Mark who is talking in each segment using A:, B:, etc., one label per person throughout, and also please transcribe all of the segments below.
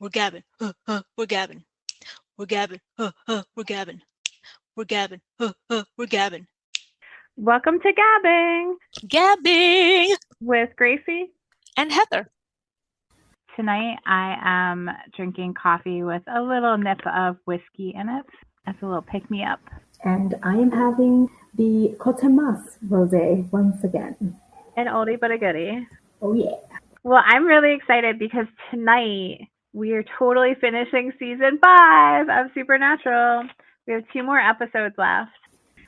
A: We're gabbing. We're gabbing. We're gabbing. We're gabbing. We're gabbing. We're gabbing.
B: Welcome to GABbin
A: Gabbing
B: with Greicy
A: and Heather.
B: Tonight I am drinking coffee with a little nip of whiskey in it. That's a little pick-me-up.
C: And I am having the Cote Mas Rosé once again.
B: An oldie but a goodie.
C: Oh yeah.
B: Well, I'm really excited because tonight we are totally finishing season 5 of Supernatural. We have 2 more episodes left.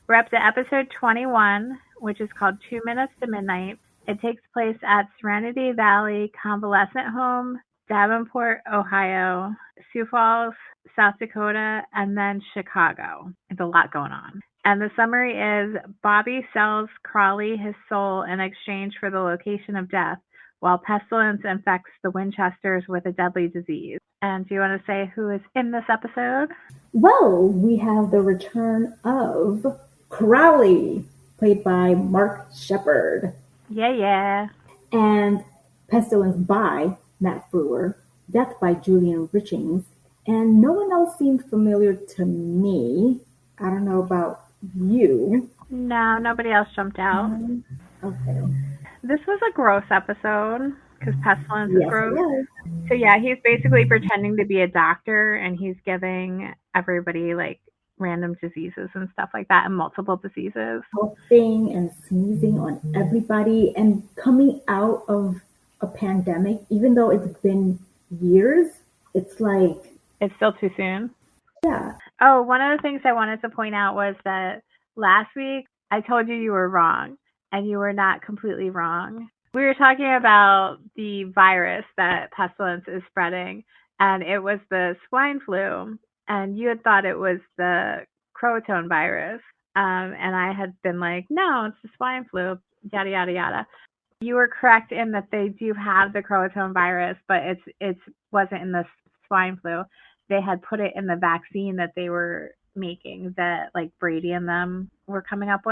B: We're up to episode 21, which is called 2 Minutes to Midnight. It takes place at Serenity Valley Convalescent Home, Davenport, Ohio, Sioux Falls, South Dakota, and then Chicago. It's a lot going on. And the summary is Bobby sells Crawley his soul in exchange for the location of death, while pestilence infects the Winchesters with a deadly disease. And do you want to say who is in this episode?
C: Well, we have the return of Crowley, played by Mark Shepard.
B: Yeah.
C: And Pestilence by Matt Frewer, Death by Julian Richings, and no one else seemed familiar to me. I don't know about you.
B: No, nobody else jumped out.
C: Okay.
B: This was a gross episode because Pestilence is gross.
C: Yes.
B: So yeah, he's basically pretending to be a doctor and he's giving everybody like random diseases and stuff like that, and multiple diseases.
C: Coughing and sneezing on everybody, and coming out of a pandemic, even though it's been years, it's like...
B: It's still too soon.
C: Yeah.
B: Oh, one of the things I wanted to point out was that last week I told you were wrong, and you were not completely wrong. We were talking about the virus that Pestilence is spreading, and it was the swine flu. And you had thought it was the Croton virus. And I had been like, no, it's the swine flu, yada, yada, yada. You were correct in that they do have the Croton virus, but it wasn't in the swine flu. They had put it in the vaccine that they were making, that like Brady and them were coming up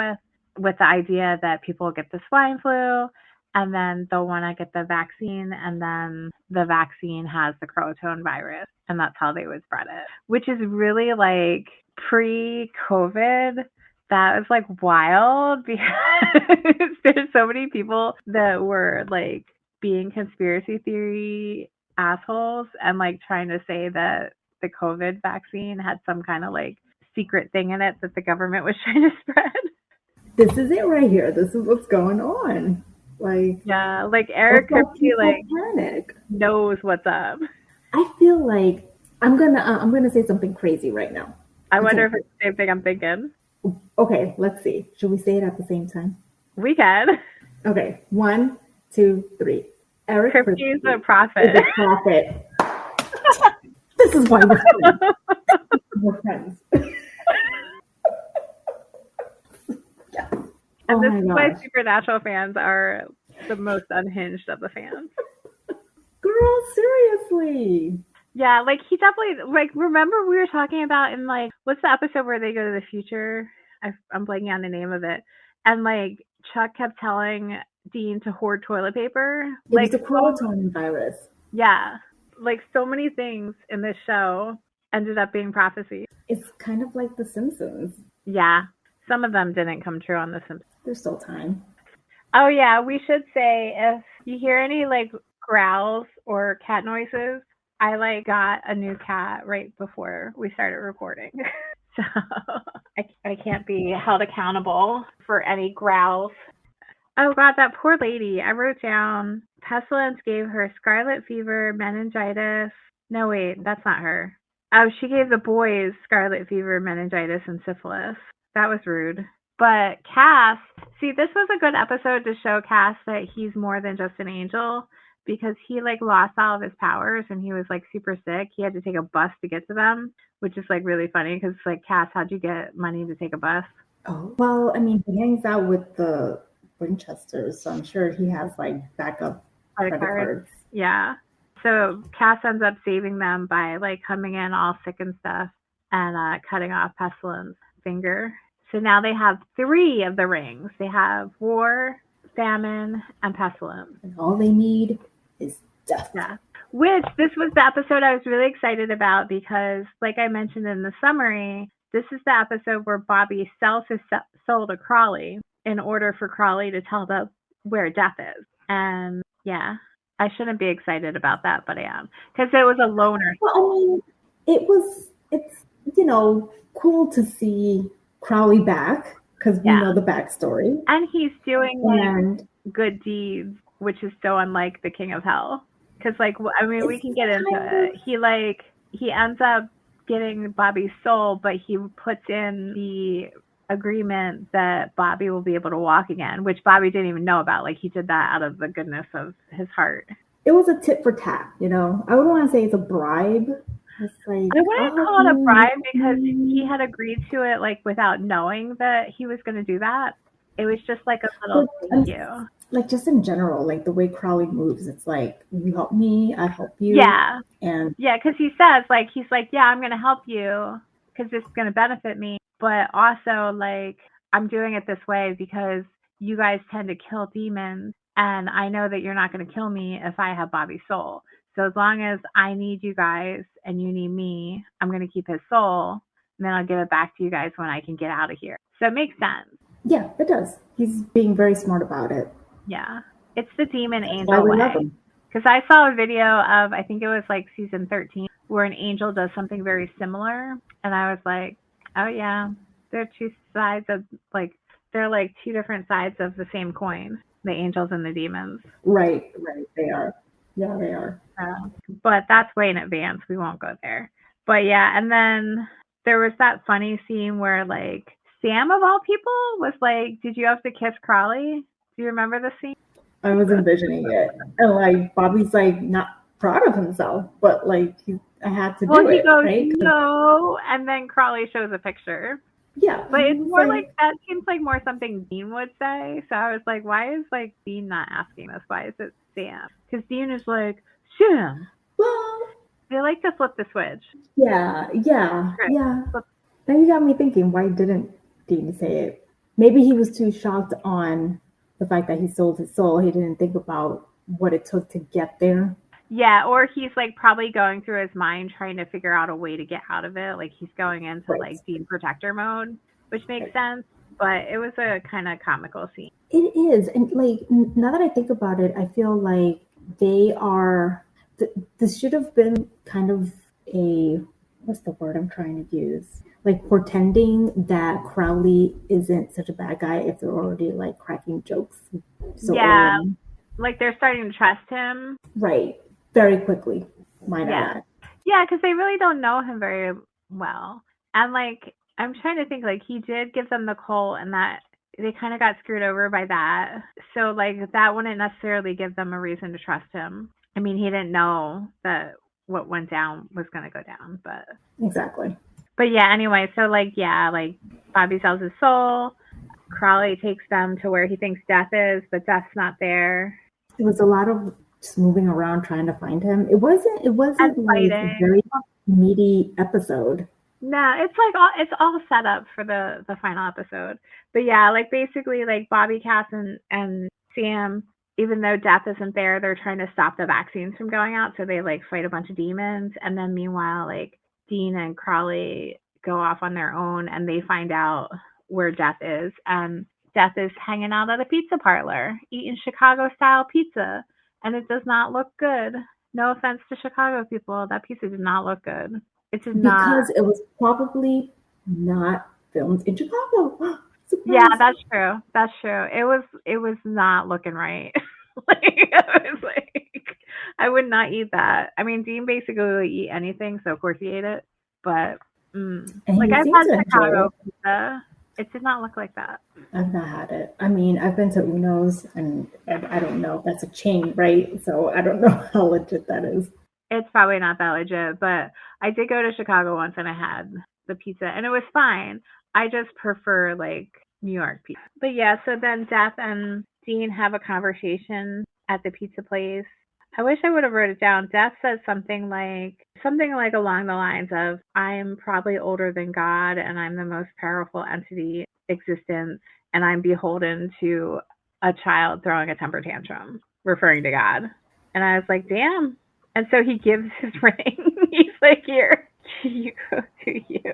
B: with the idea that people will get the swine flu and then they'll want to get the vaccine, and then the vaccine has the Croton virus, and that's how they would spread it, which is really like pre-COVID. That was like wild because there's so many people that were like being conspiracy theory assholes and like trying to say that the COVID vaccine had some kind of like secret thing in it that the government was trying to spread.
C: This is it right here. This is what's going on. Like,
B: yeah, like Eric could be like
C: panic.
B: Knows what's up.
C: I feel like I'm gonna say something crazy right now.
B: I wonder if it's the same thing I'm thinking.
C: Okay, let's see. Should we say it at the same time?
B: We can.
C: Okay, 1, 2, 3. Eric
B: Kripke is a prophet.
C: Is a prophet. This is why we're friends. Yeah.
B: And this is why Supernatural fans are the most unhinged of the fans.
C: Girl, seriously.
B: Yeah, like he definitely, like, remember we were talking about in like, what's the episode where they go to the future? I'm blanking on the name of it. And like Chuck kept telling Dean to hoard toilet paper.
C: It
B: like
C: was the Croton virus.
B: Yeah. Like so many things in this show ended up being prophecy.
C: It's kind of like The Simpsons.
B: Yeah. Some of them didn't come true on The Simpsons.
C: There's still time.
B: Oh, yeah. We should say if you hear any like growls or cat noises, I like got a new cat right before we started recording. So I can't be held accountable for any growls. Oh, God, that poor lady. I wrote down Pestilence gave her scarlet fever, meningitis. No, wait, that's not her. Oh, she gave the boys scarlet fever, meningitis, and syphilis. That was rude. But Cass, see, this was a good episode to show Cass that he's more than just an angel, because he like lost all of his powers and he was like super sick. He had to take a bus to get to them, which is like really funny because it's like, Cass, how'd you get money to take a bus?
C: Oh, well, I mean, he hangs out with the Winchesters, so I'm sure he has like backup credit cards.
B: Yeah. So Cass ends up saving them by like coming in all sick and stuff and cutting off Pestilence's finger. So now they have 3 of the rings. They have war, famine, and pestilence.
C: And all they need is death.
B: Yeah. Which this was the episode I was really excited about because, like I mentioned in the summary, this is the episode where Bobby sells his soul to Crawley in order for Crawley to tell them where Death is. And yeah, I shouldn't be excited about that, but I am. Because it was a loner.
C: Well, I mean, it's, cool to see Crowley back because we know the backstory.
B: And he's doing
C: And
B: good deeds, which is so unlike the King of Hell. Because, like, I mean, we can get into it. He ends up getting Bobby's soul, but he puts in the agreement that Bobby will be able to walk again, which Bobby didn't even know about. Like, he did that out of the goodness of his heart.
C: It was a tit for tat, I wouldn't want to say it's a bribe. It's like,
B: I wouldn't call it a bribe because he had agreed to it, like, without knowing that he was going to do that. It was just like a little thank you.
C: Like, just in general, like the way Crowley moves, it's like, you help me, I help you.
B: Yeah.
C: And
B: yeah, because he says, like, yeah, I'm going to help you because this is going to benefit me. But also, like, I'm doing it this way because you guys tend to kill demons. And I know that you're not going to kill me if I have Bobby's soul. So as long as I need you guys and you need me, I'm going to keep his soul. And then I'll give it back to you guys when I can get out of here. So it makes sense.
C: Yeah, it does. He's being very smart about it.
B: Yeah. It's the demon
C: That's
B: angel
C: why we
B: way.
C: love him.
B: Because I saw a video of, I think it was like season 13, where an angel does something very similar. And I was like, oh yeah, they're two sides of, like, they're like two different sides of the same coin, the angels and the demons.
C: Right. They are. Yeah, they are.
B: But that's way in advance. We won't go there. But yeah, and then there was that funny scene where, like, Sam, of all people, was like, did you have to kiss Crawley? Do you remember the scene?
C: I was envisioning it. And, like, Bobby's, like, not proud of himself, but, like, I had to do it.
B: Well, he goes,
C: right?
B: no, and then Crawley shows a picture.
C: Yeah.
B: But it's more like, that seems like more something Dean would say. So I was like, why is, like, Dean not asking this? Why is it Sam? Because Dean is like, Sam.
C: Well,
B: they like to flip the switch.
C: Yeah.
B: Right.
C: Now you got me thinking, why didn't Dean say it? Maybe he was too shocked on the fact that he sold his soul. He didn't think about what it took to get there.
B: Yeah, or he's, like, probably going through his mind trying to figure out a way to get out of it. Like, he's going into, like, Dean Protector mode, which makes sense. But it was a kind of comical scene.
C: It is. And, like, now that I think about it, I feel like they are... this should have been kind of a... what's the word I'm trying to use? Like, pretending that Crowley isn't such a bad guy if they're already, like, cracking jokes. So
B: yeah, like, they're starting to trust him.
C: Right. Very quickly, might I add.
B: Yeah, because they really don't know him very well. And, like, I'm trying to think, like, he did give them the coal, and that they kind of got screwed over by that. So, like, that wouldn't necessarily give them a reason to trust him. I mean, he didn't know that what went down was going to go down, but...
C: Exactly.
B: But yeah, anyway, so, like, yeah, like, Bobby sells his soul. Crawley takes them to where he thinks Death is, but Death's not there.
C: It was a lot of just moving around trying to find him. It wasn't like a very meaty episode.
B: No, it's like it's all set up for the final episode. But yeah, like, basically, like, Bobby, Cass, and Sam, even though Death isn't there, they're trying to stop the vaccines from going out. So they, like, fight a bunch of demons. And then meanwhile, like, Dean and Crawley go off on their own and they find out where Death is. And Death is hanging out at a pizza parlor, eating Chicago-style pizza. And it does not look good. No offense to Chicago people. That pizza did not look good. It did not.
C: Because it was probably not filmed in Chicago.
B: Yeah, that's true. That's true. It was not looking right. Like, I was like, I would not eat that. I mean, Dean basically would eat anything, so of course he ate it. But like, I've had Chicago pizza. It did not look like that.
C: I've not had it. I mean, I've been to Uno's, and I don't know if that's a chain, right? So I don't know how legit that is.
B: It's probably not that legit, but I did go to Chicago once and I had the pizza, and it was fine. I just prefer, like, New York pizza. But yeah, so then Death and Dean have a conversation at the pizza place. I wish I would have wrote it down. Death says something like along the lines of, I'm probably older than God and I'm the most powerful entity in existence and I'm beholden to a child throwing a temper tantrum, referring to God. And I was like, damn, And so he gives his ring. He's like, here, you go to you.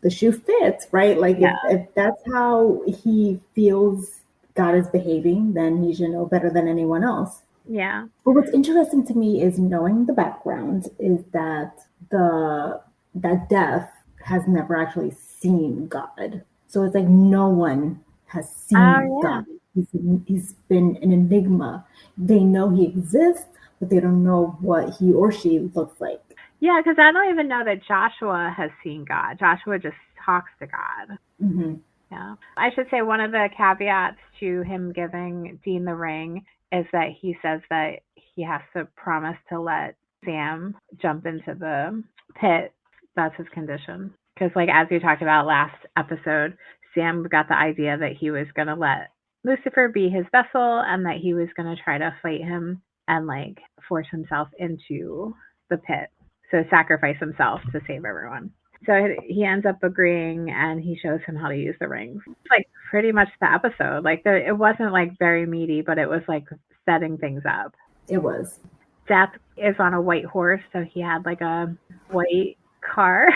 C: The shoe fits, right? Like if that's how he feels God is behaving, then he should know better than anyone else.
B: Yeah.
C: But what's interesting to me is knowing the background is that that Death has never actually seen God. So it's like no one has seen God. He's been an enigma. They know he exists, but they don't know what he or she looks like.
B: Yeah, because I don't even know that Joshua has seen God. Joshua just talks to God.
C: Mm-hmm.
B: Yeah. I should say one of the caveats to him giving Dean the ring is that he says that he has to promise to let Sam jump into the pit. That's his condition. Because, like, as we talked about last episode, Sam got the idea that he was going to let Lucifer be his vessel and that he was going to try to fight him and, like, force himself into the pit. So sacrifice himself to save everyone. So he ends up agreeing, and he shows him how to use the rings. It's like pretty much the episode. Like it wasn't like very meaty, but it was like setting things up.
C: It was.
B: Death is on a white horse, so he had like a white car,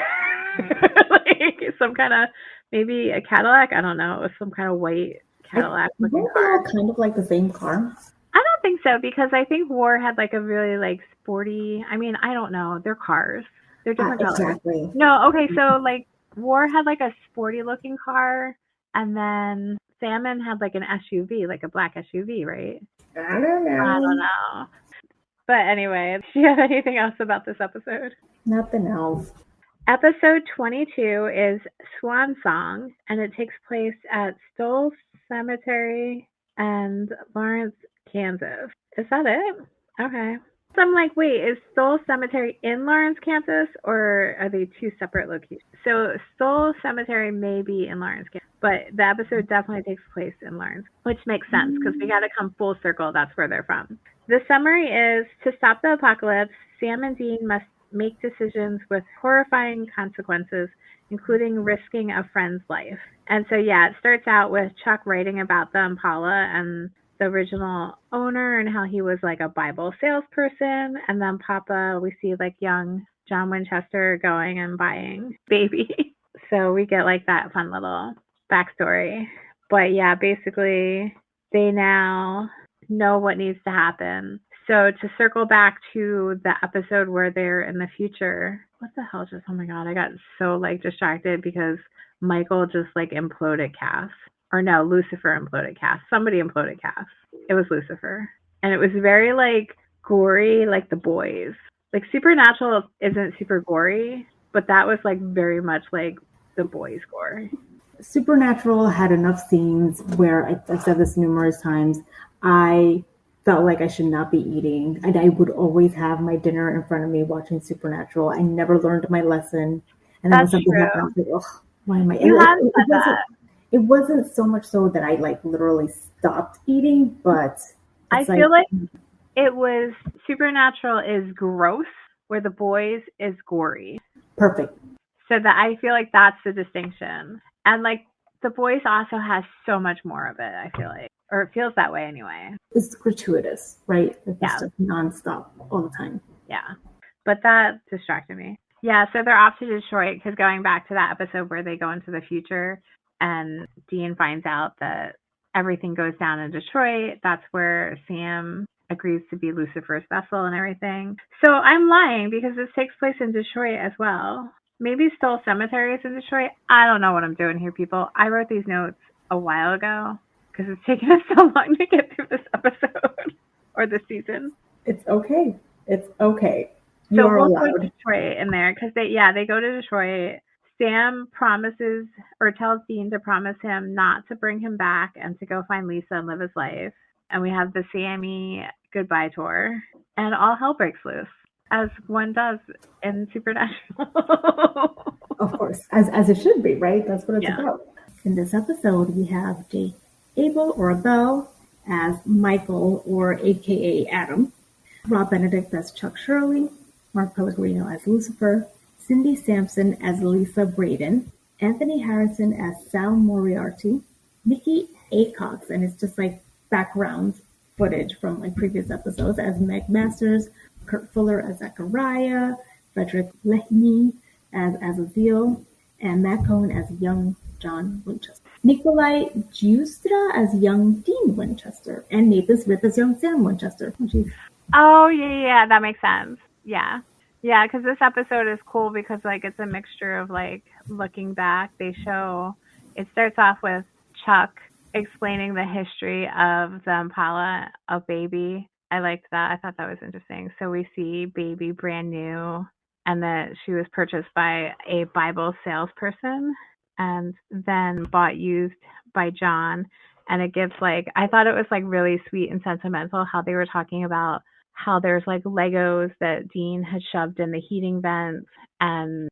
B: like some kind of maybe a Cadillac. I don't know. It was some kind of white Cadillac looking car.
C: Kind of like the same car.
B: I don't think so, because I think War had like a really like sporty. I mean, I don't know. They're cars. They're different colors.
C: Exactly.
B: No, okay, so like War had like a sporty looking car, and then Salmon had like an SUV, like a black SUV, right?
C: I don't know.
B: But anyway, do you have anything else about this episode?
C: Nothing else.
B: Episode 22 is Swan Song, and it takes place at Stoll Cemetery and Lawrence, Kansas. Is that it? Okay. So I'm like, wait, is Stoll Cemetery in Lawrence, Kansas, or are they two separate locations? So Stoll Cemetery may be in Lawrence, Kansas, but the episode definitely takes place in Lawrence, which makes sense because we got to come full circle. That's where they're from. The summary is, to stop the apocalypse, Sam and Dean must make decisions with horrifying consequences, including risking a friend's life. And so, yeah, it starts out with Chuck writing about the Impala and the original owner and how he was like a Bible salesperson. And then Papa, we see like young John Winchester going and buying baby. So we get like that fun little backstory. But yeah, basically they now know what needs to happen. So to circle back to the episode where they're in the future, what the hell just, oh my God, I got so like distracted because Michael just like imploded Cass. Or no, Lucifer imploded Cass. Somebody imploded Cass. It was Lucifer. And it was very like gory, like The Boys. Like Supernatural isn't super gory, but that was like very much like The Boys gore.
C: Supernatural had enough scenes where, I've said this numerous times, I felt like I should not be eating. And I would always have my dinner in front of me watching Supernatural. I never learned my lesson. And then when something happened, I was like, oh, why am I eating? It wasn't so much so that I like literally stopped eating, but
B: I feel like it was Supernatural is gross, where The Boys is gory.
C: Perfect.
B: So that I feel like that's the distinction. And like The Boys also has so much more of it, I feel like. Or it feels that way anyway.
C: It's gratuitous, right? It's just nonstop all the time.
B: Yeah. But that distracted me. Yeah, so they're off to Detroit because going back to that episode where they go into the future and Dean finds out that everything goes down in Detroit. That's where Sam agrees to be Lucifer's vessel and everything. So I'm lying because this takes place in Detroit as well. Maybe Stoll Cemetery is in Detroit. I don't know what I'm doing here, people. I wrote these notes a while ago because it's taken us so long to get through this episode or this season.
C: It's okay. It's okay.
B: So we'll put Detroit in there because they go to Detroit. Sam promises or tells Dean to promise him not to bring him back and to go find Lisa and live his life. And we have the Sammy goodbye tour. And all hell breaks loose, as one does in Supernatural.
C: Of course, as it should be, right? That's what it's about. In this episode, we have Abel or Abel as Michael or AKA Adam, Rob Benedict as Chuck Shirley, Mark Pellegrino as Lucifer, Cindy Sampson as Lisa Braden, Anthony Harrison as Sal Moriarty, Nikki Acox, and it's just like background footage from like previous episodes, as Meg Masters, Kurt Fuller as Zachariah, Frederick Leahy as Azazel, and Matt Cohen as young John Winchester. Nikolai Giustra as young Dean Winchester, and Nathan Smith as young Sam Winchester.
B: Oh, yeah, that makes sense. Yeah. Yeah, because this episode is cool because, like, it's a mixture of, like, looking back. It starts off with Chuck explaining the history of the Impala of Baby. I liked that. I thought that was interesting. So we see Baby brand new, and that she was purchased by a Bible salesperson and then bought used by John. And it gives, like, I thought it was, like, really sweet and sentimental how they were talking about how there's like Legos that Dean had shoved in the heating vents, and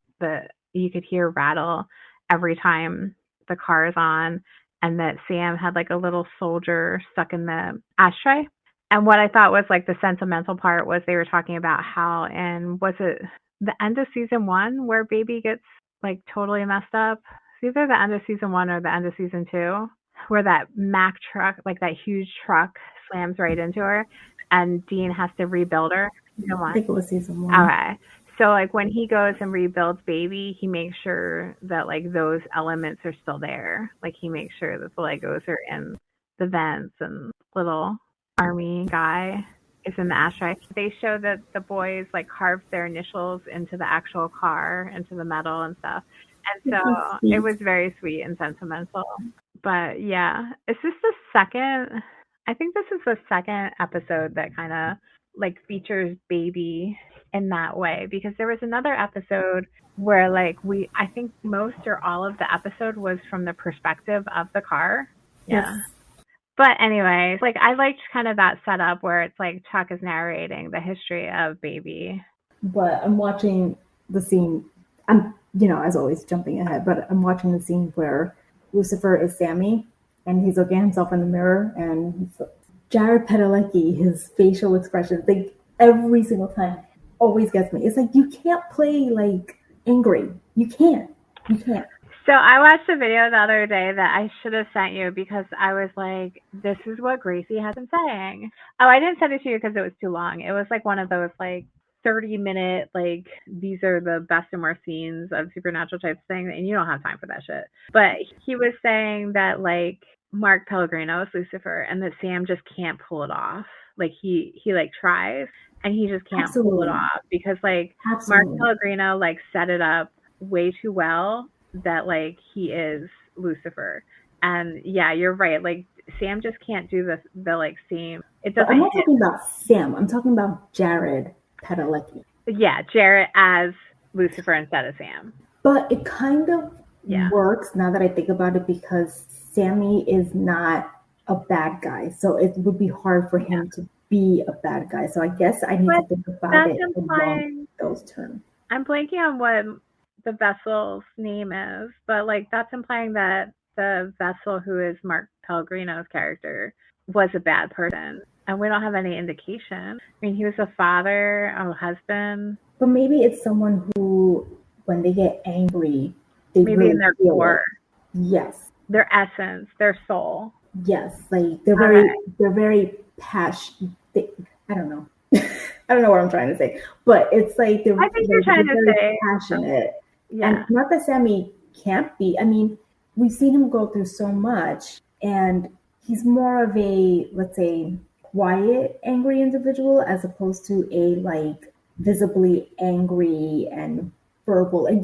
B: you could hear rattle every time the car is on, and that Sam had like a little soldier stuck in the ashtray. And what I thought was like the sentimental part was they were talking about how, and was it the end of season 1 where Baby gets like totally messed up? It's either the end of season 1 or the end of season 2 where that Mack truck, like that huge truck, slams right into her. And Dean has to rebuild her.
C: I think it was season 1.
B: Okay. So, like, when he goes and rebuilds Baby, he makes sure that, like, those elements are still there. Like, he makes sure that the Legos are in the vents and little army guy is in the ashtray. They show that the boys, like, carved their initials into the actual car, into the metal and stuff. And so it was very sweet and sentimental. But, yeah, is this the second... I think this is the second episode that kind of like features Baby in that way, because there was another episode where like I think most or all of the episode was from the perspective of the car. Yeah. Yes. But anyway, like I liked kind of that setup where it's like Chuck is narrating the history of Baby.
C: But I'm watching the scene. I'm, as always, jumping ahead, but I'm watching the scene where Lucifer is Sammy. And he's looking at himself in the mirror, and Jared Padalecki, his facial expressions, like every single time, always gets me. It's like you can't play like angry. You can't.
B: So I watched a video the other day that I should have sent you because I was like, "This is what Greicy has been saying." Oh, I didn't send it to you because it was too long. It was like one of those like 30-minute, like, these are the best and worst scenes of supernatural type thing, and you don't have time for that shit. But he was saying that, like, Mark Pellegrino is Lucifer, and that Sam just can't pull it off. Like, he like, tries, and he just can't pull it off because, like, Mark Pellegrino, like, set it up way too well that, like, he is Lucifer. And, yeah, you're right. Like, Sam just can't do the like, same. It doesn't.
C: I'm not talking about Sam. I'm talking about Jared Padalecki.
B: Yeah, Jarrett as Lucifer instead of Sam.
C: But it kind of works now that I think about it because Sammy is not a bad guy. So it would be hard for him to be a bad guy. So I guess I need to think about it along those terms.
B: I'm blanking on what the vessel's name is, but like that's implying that the vessel who is Mark Pellegrino's character was a bad person. And we don't have any indication. I mean, he was a father, a husband.
C: But maybe it's someone who, when they get angry, they
B: maybe
C: really
B: in their core.
C: Yes.
B: Their essence, their soul.
C: Yes, like they're very passionate. I don't know. I don't know what I'm trying to say, but it's like
B: I think you're trying to say
C: passionate.
B: Yeah.
C: And not that Sammy can't be. I mean, we've seen him go through so much, and he's more of a, let's say, quiet, angry individual as opposed to a like visibly angry and verbal. And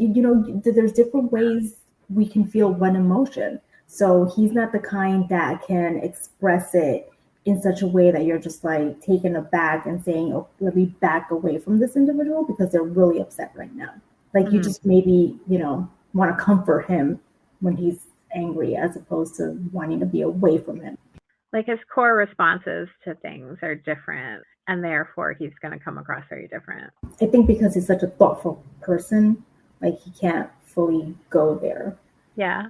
C: there's different ways we can feel one emotion. So he's not the kind that can express it in such a way that you're just like taken aback and saying, "Oh, let me back away from this individual because they're really upset right now." Like you just maybe, want to comfort him when he's angry as opposed to wanting to be away from him.
B: Like his core responses to things are different, and therefore he's going to come across very different.
C: I think because he's such a thoughtful person, like he can't fully go there.
B: Yeah,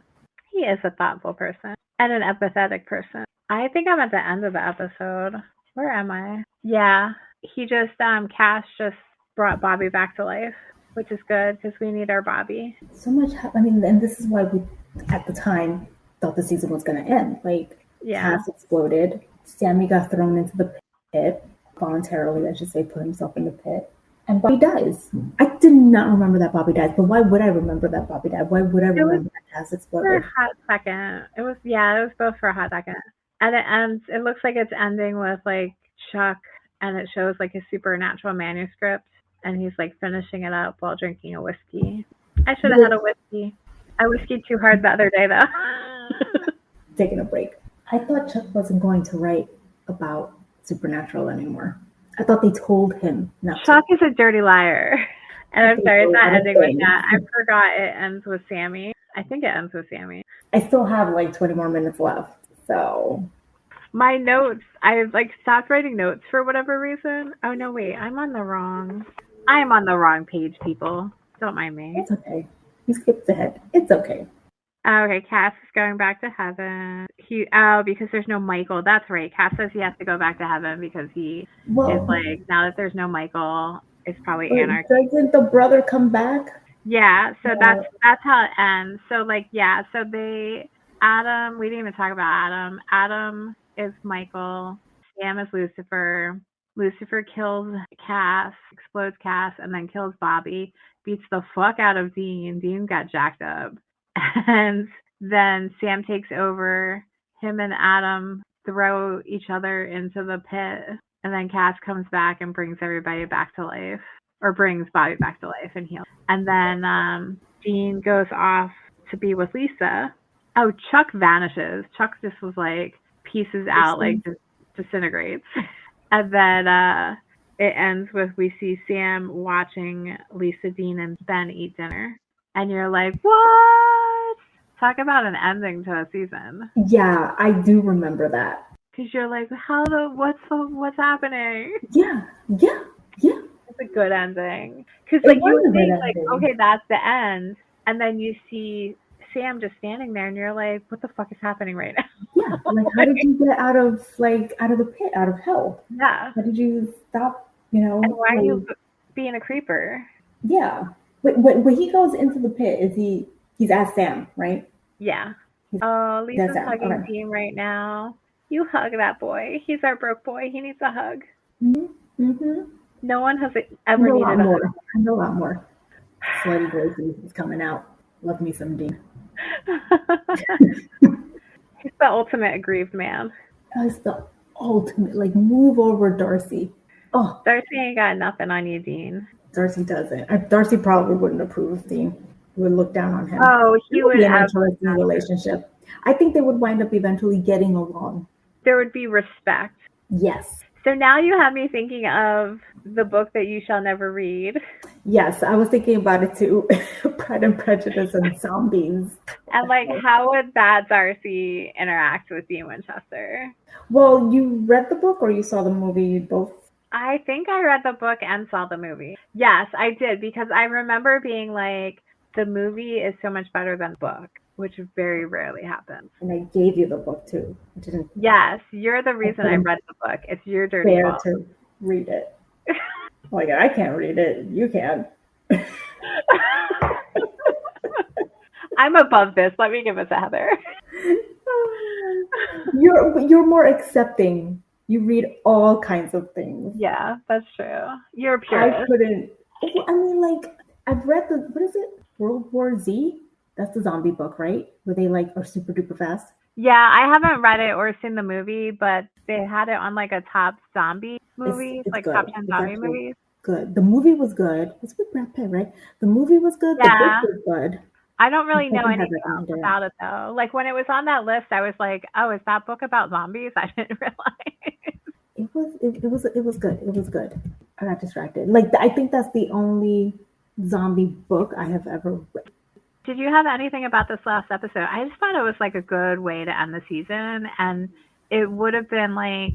B: he is a thoughtful person and an empathetic person. I think I'm at the end of the episode. Where am I? Yeah, he just, Cash just brought Bobby back to life, which is good because we need our Bobby.
C: So much, and this is why we, at the time, thought the season was going to end. Like, Cass exploded. Sammy got thrown into the pit. voluntarily, I should say, put himself in the pit. And Bobby dies. I did not remember that Bobby dies, but why would I remember that Bobby died? Why would I remember that Cass
B: For a
C: exploded?
B: hot second. It was both for a hot second. And it looks like it's ending with like Chuck, and it shows like his supernatural manuscript, and he's like finishing it up while drinking a whiskey. I should have had a whiskey. I whiskeyed too hard the other day though.
C: Taking a break. I thought Chuck wasn't going to write about Supernatural anymore. I thought they told him not
B: Chuck
C: to.
B: is a dirty liar. And I'm sorry, it's not ending with that. I forgot it ends with Sammy. I think it ends with Sammy.
C: I still have like 20 more minutes left. So
B: my notes, I like stopped writing notes for whatever reason. Oh no, wait, I am on the wrong page, people. Don't mind me.
C: It's okay. You skipped ahead. It's okay.
B: Okay, Cass is going back to heaven. Because there's no Michael. That's right. Cass says he has to go back to heaven because he is like, now that there's no Michael, it's probably anarchy.
C: Doesn't the brother come back?
B: Yeah, so that's how it ends. So like, yeah, so Adam, we didn't even talk about Adam. Adam is Michael. Sam is Lucifer. Lucifer kills Cass, explodes Cass, and then kills Bobby, beats the fuck out of Dean. Dean got jacked up. And then Sam takes over. Him and Adam throw each other into the pit. And then Cass comes back and brings everybody back to life. Or brings Bobby back to life and heals. And then Dean goes off to be with Lisa. Oh, Chuck vanishes. Chuck just was like, pieces out, like just disintegrates. And then it ends with we see Sam watching Lisa, Dean, and Ben eat dinner. And you're like, what? Talk about an ending to a season.
C: Yeah, I do remember that.
B: Because you're like, what's happening?
C: Yeah.
B: It's a good ending. Because like you would think like, okay, that's the end. And then you see Sam just standing there and you're like, what the fuck is happening right now?
C: Yeah, like how did you get out of the pit, out of hell?
B: Yeah.
C: How did you stop, And
B: why are you being a creeper?
C: Yeah. When he goes into the pit, he's as Sam, right?
B: Yeah. Lisa's hugging Dean right now. You hug that boy. He's our broke boy. He needs a hug.
C: Mm-hmm.
B: No one has ever needed a hug.
C: I know a lot more. Slutty Greicy is coming out. Love me some Dean.
B: He's the ultimate aggrieved man.
C: He's the ultimate, like, move over, Darcy. Oh,
B: Darcy ain't got nothing on you, Dean.
C: Darcy doesn't. Darcy probably wouldn't approve of Dean. He would look down on him.
B: Oh, he would have
C: a relationship. I think they would wind up eventually getting along.
B: There would be respect.
C: Yes.
B: So now you have me thinking of the book that you shall never read.
C: Yes, I was thinking about it too. Pride and Prejudice and zombies.
B: And like, how would that Darcy interact with Dean Winchester?
C: Well, you read the book or you saw the movie both?
B: I think I read the book and saw the movie. Yes, I did, because I remember being like, the movie is so much better than the book, which very rarely happens.
C: And I gave you the book too.
B: Yes, you're the reason I read the book. It's your dirty fault
C: to read it. Like, I can't read it. You can.
B: I'm above this. Let me give it to Heather.
C: You're more accepting. You read all kinds of things.
B: Yeah, that's true. You're a purist.
C: I couldn't. I mean, like, I've read what is it? World War Z? That's the zombie book, right? Where they like are super duper fast.
B: Yeah, I haven't read it or seen the movie, but they had it on like a top zombie movie,
C: it's
B: like
C: good.
B: top 10 zombie movies.
C: Good. The movie was good. It's with Brad Pitt, right? The movie was good.
B: Yeah.
C: The book was good.
B: I don't really know anything else about it though. Like when it was on that list, I was like, "Oh, is that book about zombies?" I didn't realize.
C: It was good. It was good. I got distracted. Like I think that's the only zombie book I have ever read.
B: Did you have anything about this last episode? I just thought it was like a good way to end the season, and it would have been like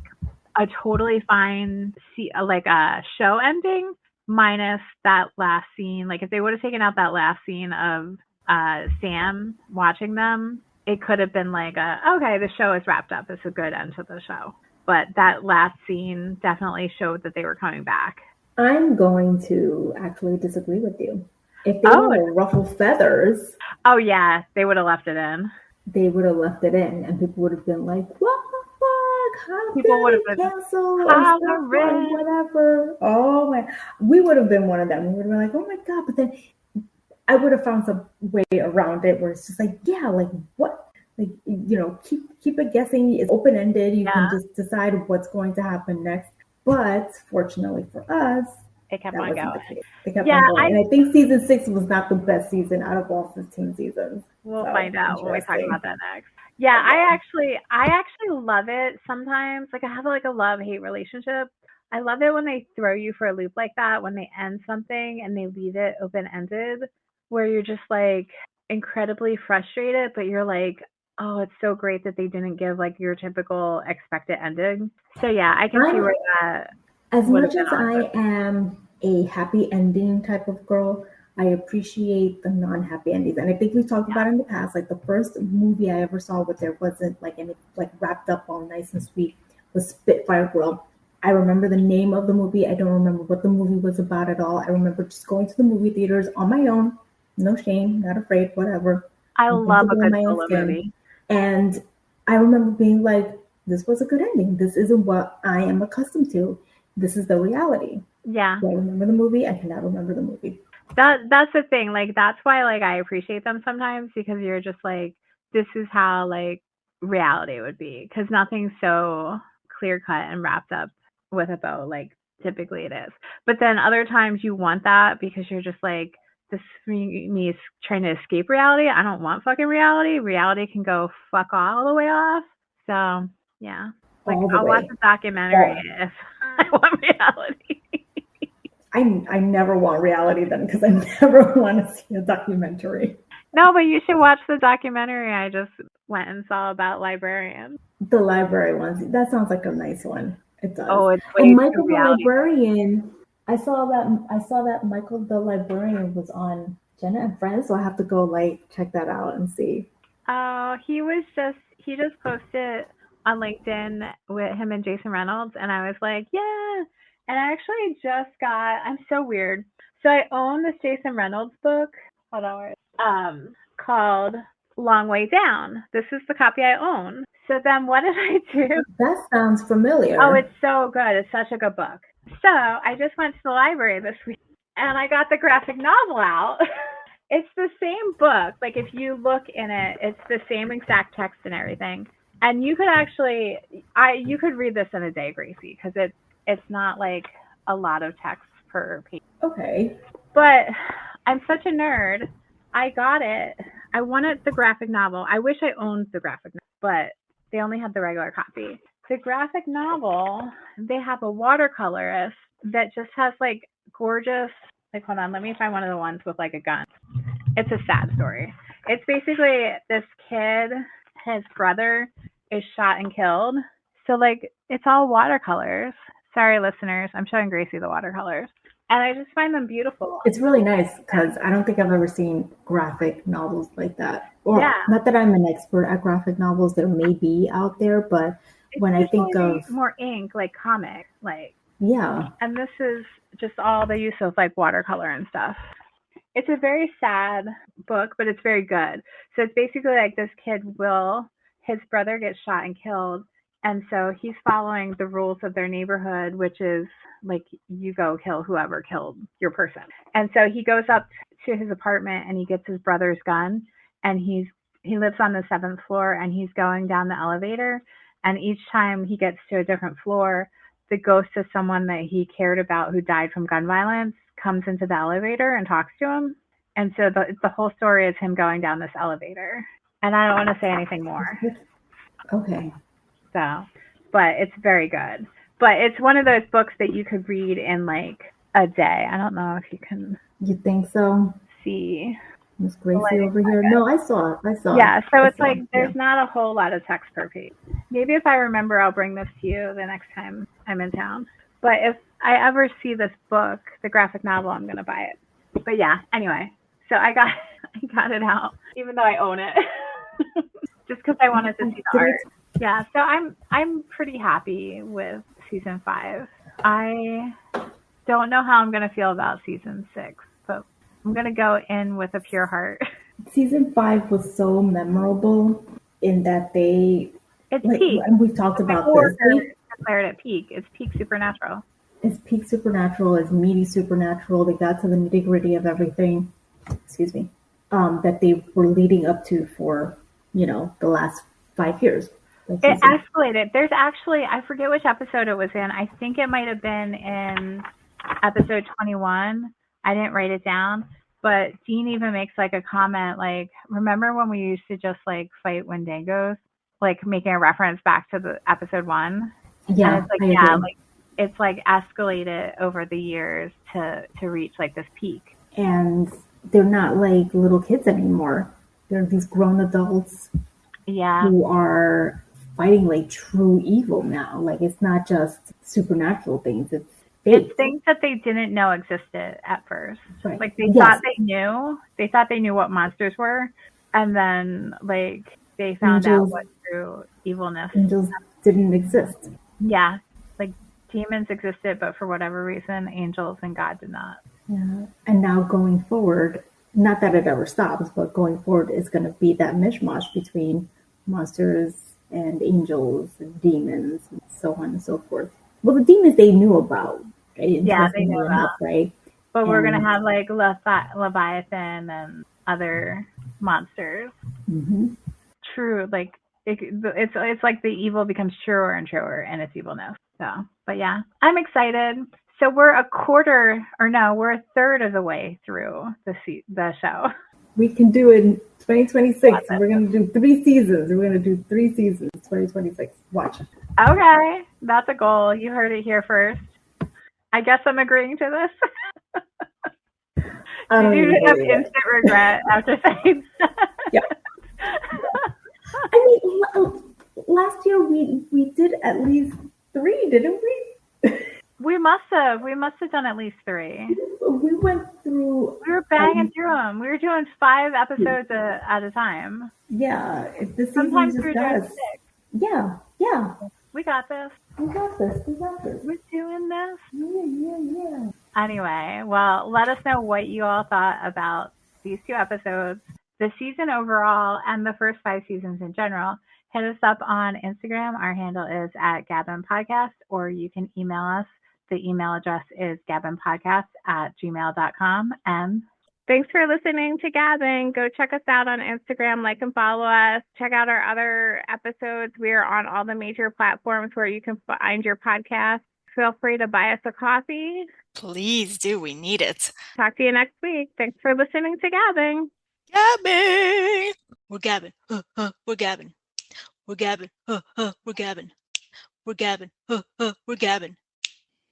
B: a totally fine like a show ending minus that last scene. Like if they would have taken out that last scene of Sam watching them, it could have been like okay, the show is wrapped up. It's a good end to the show. But that last scene definitely showed that they were coming back.
C: I'm going to actually disagree with you. If they want to ruffle feathers...
B: Oh, yeah. They would have left it in.
C: They would have left it in, and people would have been like, what? how
B: People would
C: dare
B: have
C: they
B: been
C: cancel or stop or
B: hollering.
C: whatever. Oh my, we would have been one of them. We would have been like, oh my God. But then I would have found some way around it where it's just like, yeah, like what? Like, keep it guessing. It's open ended. You can
B: Yeah,
C: just decide what's going to happen next. But fortunately for us,
B: it kept
C: that
B: on
C: wasn't the
B: going.
C: case. They kept
B: Yeah,
C: on going. And I think season 6 was not the best season out of all 15 seasons.
B: we'll
C: So
B: find out when we talk about
C: interesting.
B: that next. Yeah,
C: I know.
B: I actually love it sometimes. Like I have like a love-hate relationship. I love it when they throw you for a loop like that, when they end something and they leave it open-ended, where you're just like incredibly frustrated, but you're like, oh, it's so great that they didn't give like your typical expected ending. So yeah, I can see
C: I'm
B: where that
C: As
B: would have
C: much
B: been
C: as I
B: awesome.
C: am a happy ending type of girl, I appreciate the non-happy endings. And I think we've talked about it in the past. Like the first movie I ever saw where there wasn't like any like wrapped up all nice and sweet was Spitfire Girl. I remember the name of the movie. I don't remember what the movie was about at all. I remember just going to the movie theaters on my own, no shame, not afraid, whatever.
B: I
C: I'm
B: love a
C: comfortable in
B: good
C: my own
B: solo
C: skin.
B: movie.
C: And I remember being like, this was a good ending. This isn't what I am accustomed to. This is the reality.
B: Yeah.
C: Do I remember the movie? I cannot remember the movie.
B: That's the thing. Like that's why like I appreciate them sometimes because you're just like this is how like reality would be because nothing's so clear cut and wrapped up with a bow like typically it is. But then other times you want that because you're just like this me is trying to escape reality. I don't want fucking reality. Reality can go fuck all the way off. So yeah, like
C: All the
B: I'll watch
C: way.
B: a documentary
C: All.
B: if I want reality.
C: I never want reality then because I never want to see a documentary.
B: No, but you should watch the documentary I just went and saw about librarians.
C: The library ones. That sounds like a nice one. It does.
B: Oh, it's
C: And
B: way too
C: Michael the
B: reality.
C: Librarian. I saw that Michael the Librarian was on Jenna and Friends, so I have to go like check that out and see.
B: Oh, he just posted on LinkedIn with him and Jason Reynolds, and I was like, yeah. And I actually just got. I'm so weird. So I own this Jason Reynolds book. Hold on, called Long Way Down. This is the copy I own. So then, what did I do?
C: That sounds
B: Oh,
C: familiar.
B: it's so good. It's such a good book. So I just went to the library this week and I got the graphic novel out. It's the same book. Like if you look in it, it's the same exact text and everything. And you could actually, you could read this in a day, Gracie, because it's not like a lot of text per page.
C: Okay.
B: But I'm such a nerd. I got it. I wanted the graphic novel. I wish I owned the graphic novel, but they only had the regular copy. The graphic novel, they have a watercolorist that just has like gorgeous, like, hold on, let me find one of the ones with like a gun. It's a sad story. It's basically this kid, his brother is shot and killed. So, like, it's all watercolors. Sorry, listeners. I'm showing Gracie the watercolors. And I just find them beautiful.
C: It's really nice because I don't think I've ever seen graphic novels like that. Or
B: Yeah.
C: not that I'm an expert at graphic novels, there may be out there, but
B: It's
C: when I think
B: usually
C: of,
B: more ink, like comic, like,
C: yeah,
B: and this is just all the use of like watercolor and stuff. It's a very sad book, but it's very good. So it's basically like this kid his brother gets shot and killed. And so he's following the rules of their neighborhood, which is like you go kill whoever killed your person. And so he goes up to his apartment and he gets his brother's gun and he lives on the 7th floor and he's going down the elevator. And each time he gets to a different floor, the ghost of someone that he cared about who died from gun violence comes into the elevator and talks to him. And so the whole story is him going down this elevator. And I don't want to say anything more.
C: okay.
B: So, but it's very good. But it's one of those books that you could read in like a day. I don't know if you can
C: You think so?
B: see
C: Miss
B: the
C: Gracie
B: lighting.
C: over here? No, I saw it. I saw it.
B: Yeah, so
C: I
B: it's
C: saw
B: like
C: it. Yeah.
B: there's not a whole lot of text per page. Maybe if I remember, I'll bring this to you the next time I'm in town. But if I ever see this book, the graphic novel, I'm gonna buy it. But yeah, anyway, so I got it out, even though I own it, just because I wanted to see the art. Yeah, so I'm pretty happy with season 5. I don't know how I'm gonna feel about season 6, but I'm gonna go in with a pure heart.
C: Season 5 was so memorable in that they
B: It's
C: Like,
B: peak.
C: and we've talked about
B: Before
C: this.
B: declared it peak. It's peak supernatural.
C: It's peak supernatural. It's meaty supernatural. They got to the nitty gritty of everything. Excuse me. That they were leading up to for, the last 5 years.
B: It escalated. There's actually, I forget which episode it was in. I think it might have been in episode 21. I didn't write it down, but Dean even makes like a comment like, remember when we used to just like fight Wendigos? Like making a reference back to the episode 1.
C: Yeah.
B: And it's like, yeah, like it's like escalated over the years to reach like this peak.
C: And they're not like little kids anymore. They're these grown adults who are fighting like true evil now. Like it's not just supernatural things. It's
B: things that they didn't know existed at first.
C: Right.
B: Like they thought they knew. They thought they knew what monsters were, and then like they found out what true evilness.
C: Angels didn't exist.
B: Yeah, like demons existed, but for whatever reason, angels and God did not.
C: Yeah, and now going forward, not that it ever stops, but going forward, it's going to be that mishmash between monsters and angels and demons and so on and so forth. Well, the demons they knew about, right?
B: Yeah, they knew
C: enough, right?
B: But we're going to have like Leviathan and other monsters.
C: Mm-hmm.
B: True, like it's like the evil becomes truer and truer and its evilness. So, but yeah, I'm excited. So we're we're a third of the way through the show.
C: We can do it in 2026. We're going to do 3 seasons. We're going to do 3 seasons, 2026. Watch.
B: Okay, that's a goal. You heard it here first. I guess I'm agreeing to this. Did you have instant regret after saying that?
C: Yeah. I mean, last year we did at least 3, didn't we?
B: We must have done at least 3.
C: We went through.
B: We were banging through them. We were doing 5 episodes at a time.
C: Yeah,
B: sometimes we were doing 6.
C: Yeah.
B: We got this.
C: We got this.
B: We're doing this.
C: Yeah.
B: Anyway, well, let us know what you all thought about these 2 episodes, the season overall, and the first 5 seasons in general. Hit us up on Instagram. Our handle is @GABbin Podcast, or you can email us. The email address is gabbinpodcast@gmail.com. And thanks for listening to GABbin. Go check us out on Instagram, like and follow us. Check out our other episodes. We are on all the major platforms where you can find your podcast. Feel free to buy us a coffee.
A: Please do. We need it.
B: Talk to you next week. Thanks for listening to GABbin.
A: GABbin. We're GABbin. We're GABbin. We're GABbin. We're GABbin. We're GABbin. We're GABbin.